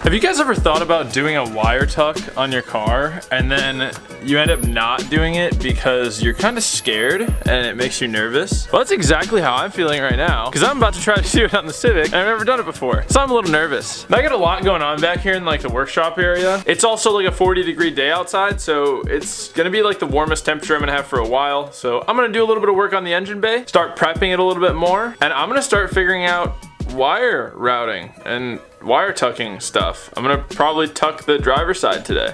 Have you guys ever thought about doing a wire tuck on your car and then you end up not doing it because you're kind of scared and it makes you nervous? Well, that's exactly how I'm feeling right now because I'm about to try to do it on the Civic and I've never done it before. So I'm a little nervous. I got a lot going on back here in like the workshop area. It's also like a 40-degree day outside, so it's gonna be like the warmest temperature I'm gonna have for a while. So I'm gonna do a little bit of work on the engine bay, start prepping it a little bit more, and I'm gonna start figuring out wire routing and wire tucking stuff. I'm gonna probably tuck the driver's side today.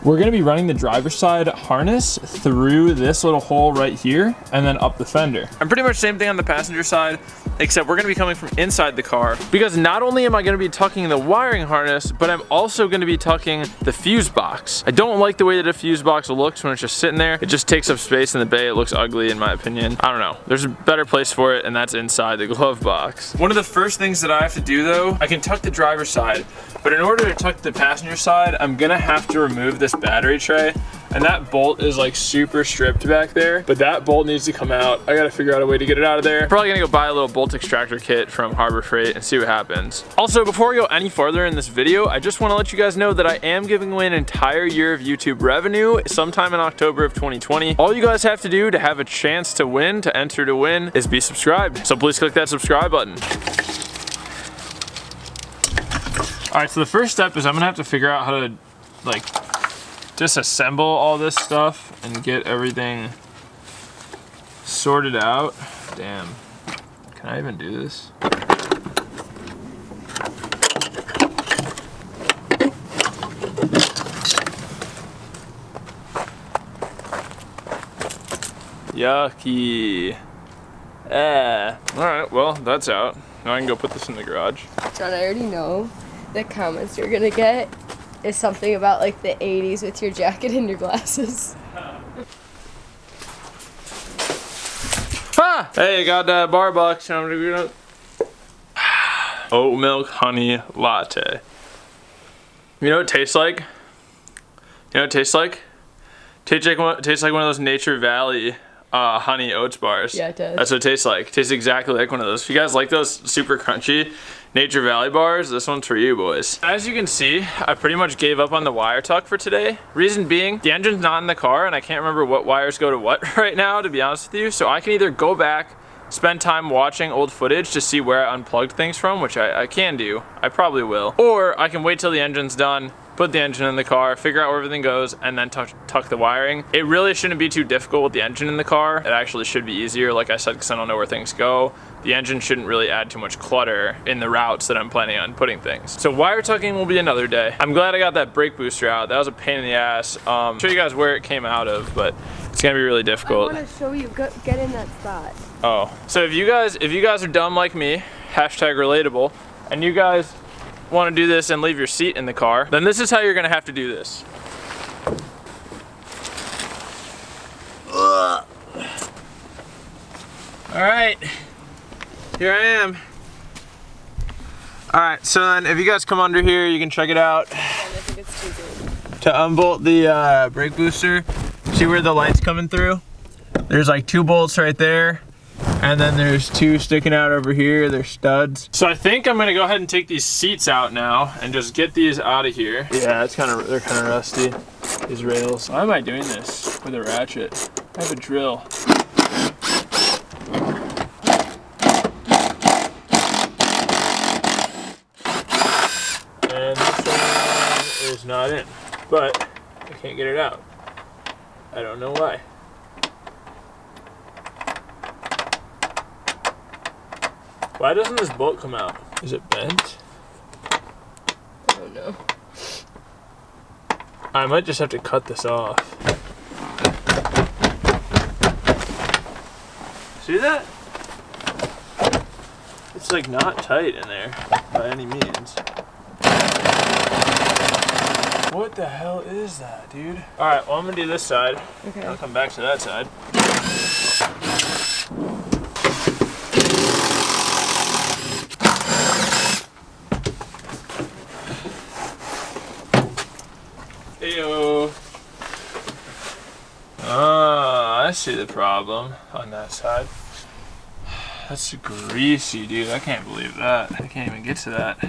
We're gonna be running the driver's side harness through this little hole right here and then up the fender. And pretty much same thing on the passenger side, except we're gonna be coming from inside the car because not only am I gonna be tucking the wiring harness, but I'm also gonna be tucking the fuse box. I don't like the way that a fuse box looks when it's just sitting there. It just takes up space in the bay. It looks ugly in my opinion. I don't know. There's a better place for it, and that's inside the glove box. One of the first things that I have to do though, I can tuck the driver's side, but in order to tuck the passenger side, I'm gonna have to remove this battery tray. And that bolt is like super stripped back there, but that bolt needs to come out. I gotta figure out a way to get it out of there. Probably gonna go buy a little bolt extractor kit from Harbor Freight and see what happens. Also, before we go any farther in this video, I just wanna let you guys know that I am giving away an entire year of YouTube revenue sometime in October of 2020. All you guys have to do to have a chance to win, to enter to win, is be subscribed. So please click that subscribe button. All right, so the first step is I'm gonna have to figure out how to like disassemble all this stuff and get everything sorted out. Damn, can I even do this? Yucky. All right, well, that's out. Now I can go put this in the garage. John, I already know the comments you're gonna get is something about like the 80s with your jacket and your glasses. Ah! Hey, I got that bar box. I'm gonna oat milk honey latte. You know what it tastes like? You know what it tastes like? Tastes like one of those Nature Valley honey oats bars. Yeah, it does. That's what it tastes like. It tastes exactly like one of those. If you guys like those super crunchy Nature Valley bars, this one's for you boys. As you can see, I pretty much gave up on the wire tuck for today. Reason being, the engine's not in the car and I can't remember what wires go to what right now, to be honest with you. So I can either go back, spend time watching old footage to see where I unplugged things from, which I can do. I probably will. Or I can wait till the engine's done, put the engine in the car, figure out where everything goes, and then tuck the wiring. It really shouldn't be too difficult with the engine in the car. It actually should be easier, like I said, because I don't know where things go. The engine shouldn't really add too much clutter in the routes that I'm planning on putting things. So wire tucking will be another day. I'm glad I got that brake booster out. That was a pain in the ass. I'll show you guys where it came out of, but it's gonna be really difficult. I want to show you, get in that spot. Oh, so if you guys are dumb like me, hashtag relatable, and you guys want to do this and leave your seat in the car, then this is how you're gonna have to do this. All right, here I am. All right, so then if you guys come under here, you can check it out. I think it's too good. To unbolt the brake booster, see where the light's coming through? There's like 2 bolts right there. And then there's 2 sticking out over here. They're studs. So I think I'm gonna go ahead and take these seats out now and just get these out of here. Yeah, they're kind of rusty, these rails. Why am I doing this with a ratchet? I have a drill. And this one is not in, but I can't get it out. I don't know why. Why doesn't this bolt come out? Is it bent? I don't know. I might just have to cut this off. See that? It's like not tight in there by any means. What the hell is that, dude? All right, well I'm gonna do this side. Okay. I'll come back to that side. Heyo. I see the problem on that side. That's greasy, dude. I can't believe that. I can't even get to that.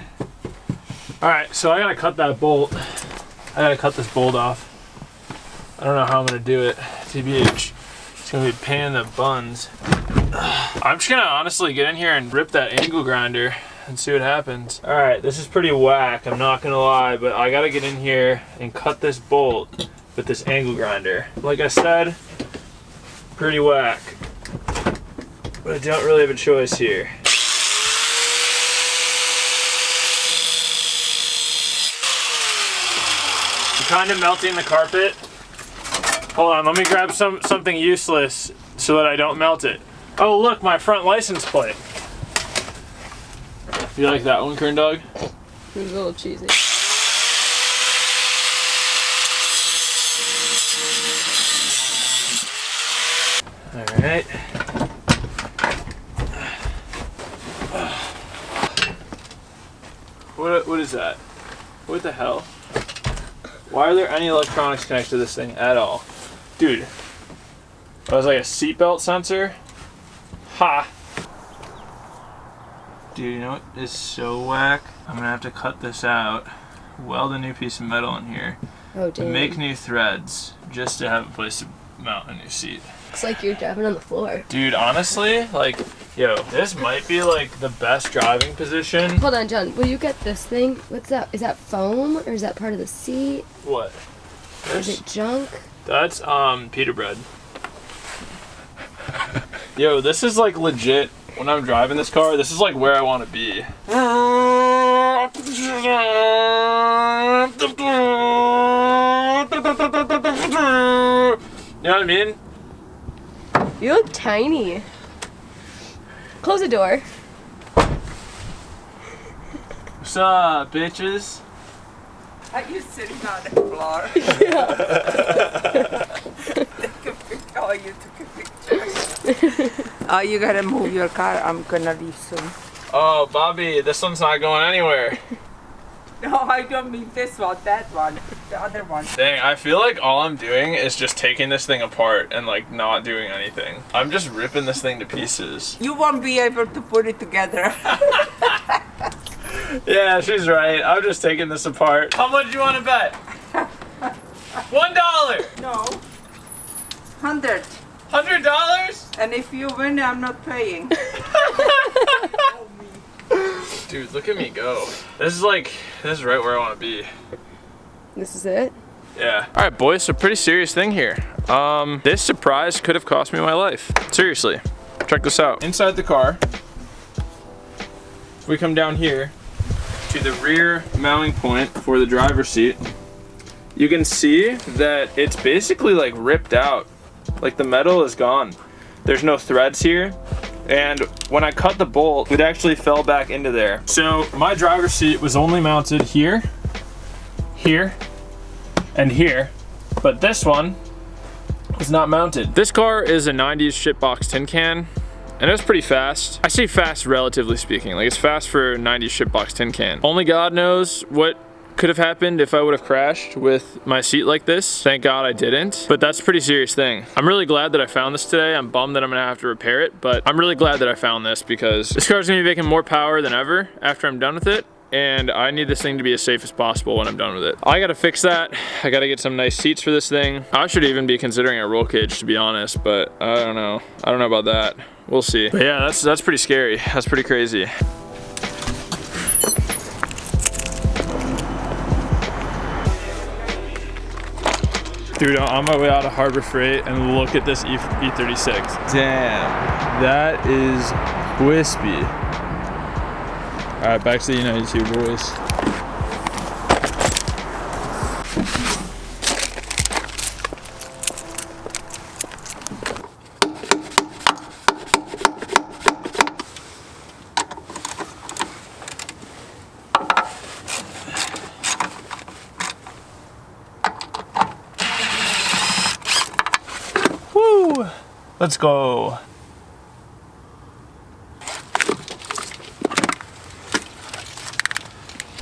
All right, so I gotta cut that bolt. I gotta cut this bolt off. I don't know how I'm gonna do it. TBH. It's gonna be a pain in the buns. I'm just gonna honestly get in here and rip that angle grinder and see what happens. All right, this is pretty whack, I'm not gonna lie, but I gotta get in here and cut this bolt with this angle grinder. Like I said, pretty whack. But I don't really have a choice here. I'm kind of melting the carpet. Hold on, let me grab something useless so that I don't melt it. Oh look, my front license plate. You like that one, Kern Dog? It was a little cheesy. All right. What is that? What the hell? Why are there any electronics connected to this thing at all? Dude, that was like a seatbelt sensor? Ha! Dude, you know what is so whack? I'm gonna have to cut this out, weld a new piece of metal in here, Oh, damn. make new threads, just to have a place to mount a new seat. Looks like you're driving on the floor. Dude, honestly, like, yo, this might be like the best driving position. Hold on, John. Will you get this thing? What's that? Is that foam or is that part of the seat? What? Is it junk? That's pita bread. Yo, this is like legit. When I'm driving this car, this is like where I want to be. You know what I mean? You look tiny. Close the door. What's up, bitches? Are you sitting on the floor? Take a picture. Oh, you took a picture. You gotta move your car. I'm gonna leave soon. Oh, Bobby, this one's not going anywhere. No, I don't mean this one, that one, the other one. Dang, I feel like all I'm doing is just taking this thing apart and like not doing anything. I'm just ripping this thing to pieces. You won't be able to put it together. Yeah, she's right. I'm just taking this apart. How much do you want to bet? $1. No. 100. $100? And if you win, I'm not paying. Dude, look at me go. This is right where I want to be. This is it? Yeah. All right, boys, so pretty serious thing here. This surprise could have cost me my life. Seriously, check this out. Inside the car, if we come down here to the rear mounting point for the driver's seat, you can see that it's basically like ripped out. Like the metal is gone. There's no threads here. And when I cut the bolt, it actually fell back into there. So my driver's seat was only mounted here, here, and here, but this one was not mounted. This car is a 90s shitbox tin can, and it was pretty fast. I say fast relatively speaking, like it's fast for a 90s shitbox tin can. Only God knows what could have happened if I would have crashed with my seat like this. Thank God I didn't, but that's a pretty serious thing. I'm really glad that I found this today. I'm bummed that I'm gonna have to repair it, but I'm really glad that I found this because this car's gonna be making more power than ever after I'm done with it, and I need this thing to be as safe as possible when I'm done with it. I gotta fix that. I gotta get some nice seats for this thing. I should even be considering a roll cage, to be honest, but I don't know. I don't know about that. We'll see. But yeah, that's pretty scary. That's pretty crazy. Dude, I'm on my way out of Harbor Freight and look at this E36. Damn, that is wispy. All right, back to the United 2, boys. Woo! Let's go.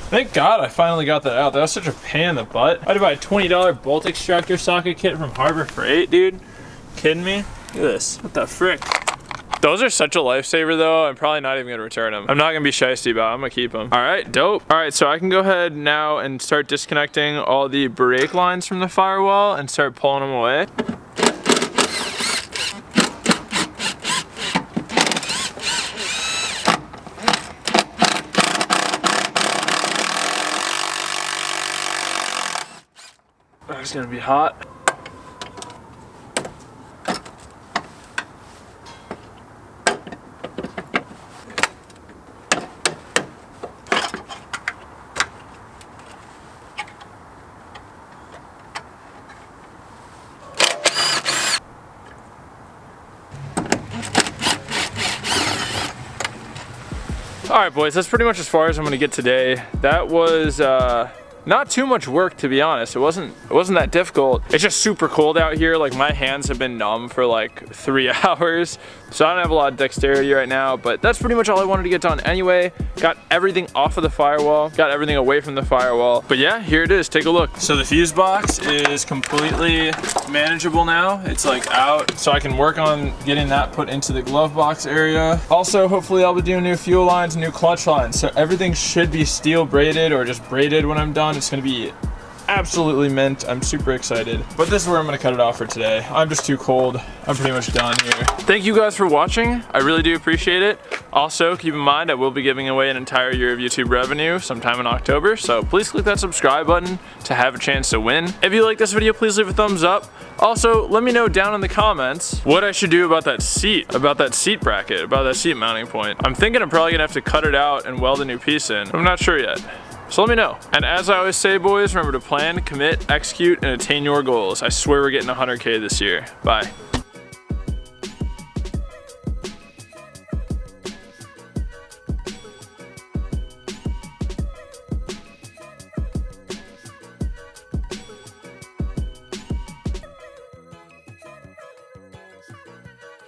Thank God I finally got that out. That was such a pain in the butt. I had to buy a $20 bolt extractor socket kit from Harbor Freight, dude. Kidding me? Look at this. What the frick? Those are such a lifesaver though. I'm probably not even gonna return them. I'm not gonna be shiesty about it. I'm gonna keep them. All right, dope. All right, so I can go ahead now and start disconnecting all the brake lines from the firewall and start pulling them away. Oh, it's gonna be hot. All right, boys, that's pretty much as far as I'm gonna get today. That was not too much work, to be honest. It wasn't that difficult. It's just super cold out here. Like, my hands have been numb for like 3 hours, so I don't have a lot of dexterity right now, but that's pretty much all I wanted to get done anyway. Got everything off of the firewall, got everything away from the firewall. But yeah, here it is, take a look. So the fuse box is completely manageable now. It's like out, so I can work on getting that put into the glove box area. Also, hopefully I'll be doing new fuel lines, new clutch lines. So everything should be steel braided or just braided when I'm done. It's gonna be absolutely mint. I'm super excited. But this is where I'm gonna cut it off for today. I'm just too cold. I'm pretty much done here. Thank you guys for watching. I really do appreciate it. Also, keep in mind I will be giving away an entire year of YouTube revenue sometime in October, so please click that subscribe button to have a chance to win. If you like this video, please leave a thumbs up. Also, let me know down in the comments what I should do about that seat bracket, about that seat mounting point. I'm thinking I'm probably gonna have to cut it out and weld a new piece in. I'm not sure yet. So let me know. And as I always say, boys, remember to plan, commit, execute, and attain your goals. I swear we're getting 100K this year. Bye.